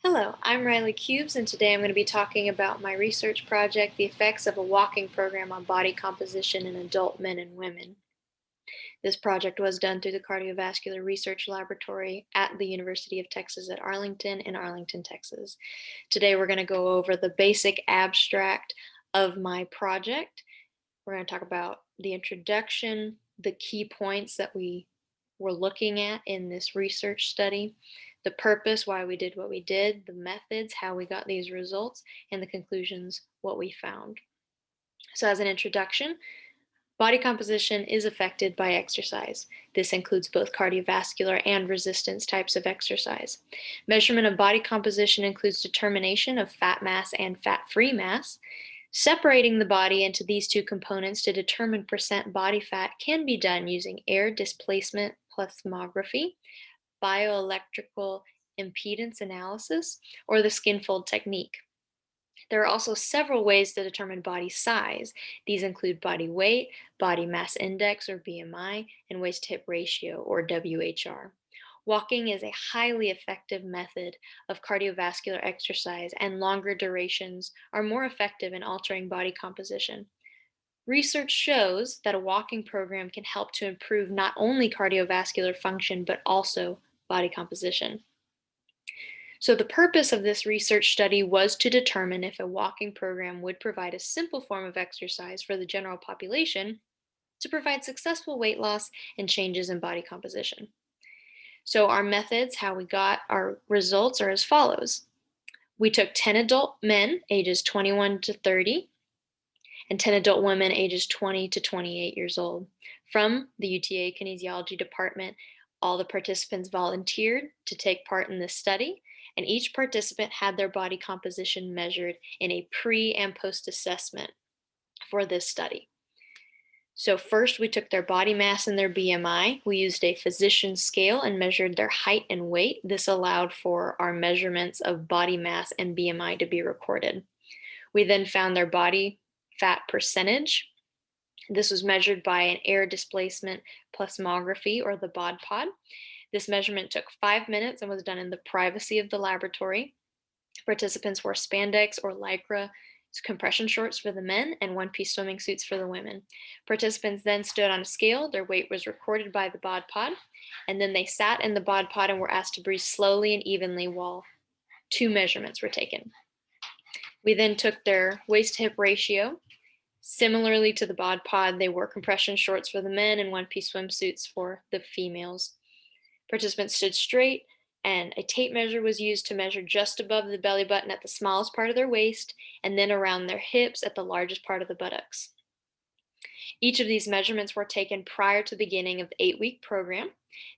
Hello, I'm Riley Cubes, and today I'm going to be talking about my research project, The Effects of a Walking Program on Body Composition in Adult Men and Women. This project was done through the Cardiovascular Research Laboratory at the University of Texas at Arlington in Arlington, Texas. Today we're going to go over the basic abstract of my project. We're going to talk about the introduction, the key points that we were looking at in this research study, the purpose, why we did what we did, the methods, how we got these results, and the conclusions, what we found. So, as an introduction, body composition is affected by exercise. This includes both cardiovascular and resistance types of exercise. Measurement of body composition includes determination of fat mass and fat-free mass. Separating the body into these two components to determine percent body fat can be done using air displacement plethysmography, bioelectrical impedance analysis, or the skin fold technique. There are also several ways to determine body size. These include body weight, body mass index or BMI, and waist to hip ratio or WHR. Walking is a highly effective method of cardiovascular exercise, and longer durations are more effective in altering body composition. Research shows that a walking program can help to improve not only cardiovascular function but also body composition. So, the purpose of this research study was to determine if a walking program would provide a simple form of exercise for the general population to provide successful weight loss and changes in body composition. So, our methods, how we got our results, are as follows. We took 10 adult men ages 21 to 30 and 10 adult women ages 20 to 28 years old. From the UTA Kinesiology Department, all the participants volunteered to take part in this study, and each participant had their body composition measured in a pre and post assessment for this study. So, first, we took their body mass and their BMI. We used a physician scale and measured their height and weight. This allowed for our measurements of body mass and BMI to be recorded. We then found their body fat percentage. This was measured by an air displacement plethysmography or the BOD-POD. This measurement took 5 minutes and was done in the privacy of the laboratory. Participants wore spandex or lycra compression shorts for the men and one-piece swimming suits for the women. Participants then stood on a scale. Their weight was recorded by the BOD-POD, and then they sat in the BOD-POD and were asked to breathe slowly and evenly while 2 measurements were taken. We then took their waist-to-hip ratio. Similarly to the BOD-POD, they wore compression shorts for the men and one-piece swimsuits for the females. Participants stood straight, and a tape measure was used to measure just above the belly button at the smallest part of their waist, and then around their hips at the largest part of the buttocks. Each of these measurements were taken prior to the beginning of the 8-week program.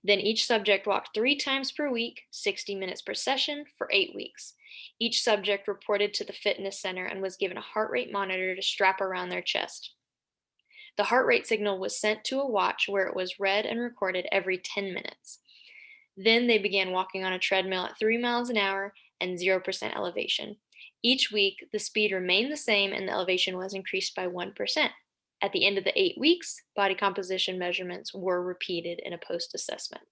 Then each subject walked 3 times per week, 60 minutes per session, for 8 weeks. Each subject reported to the fitness center and was given a heart rate monitor to strap around their chest. The heart rate signal was sent to a watch where it was read and recorded every 10 minutes. Then they began walking on a treadmill at 3 miles an hour and 0% elevation. Each week, the speed remained the same and the elevation was increased by 1%. At the end of the 8 weeks, body composition measurements were repeated in a post assessment.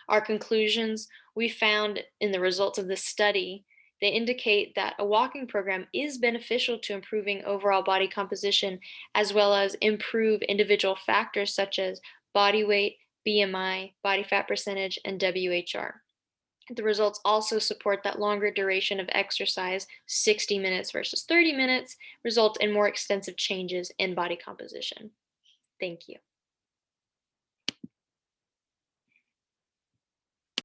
Our conclusions we found in the results of this study, they indicate that a walking program is beneficial to improving overall body composition as well as improve individual factors such as body weight, BMI, body fat percentage, and WHR. The results also support that longer duration of exercise, 60 minutes versus 30 minutes, result in more extensive changes in body composition. Thank you.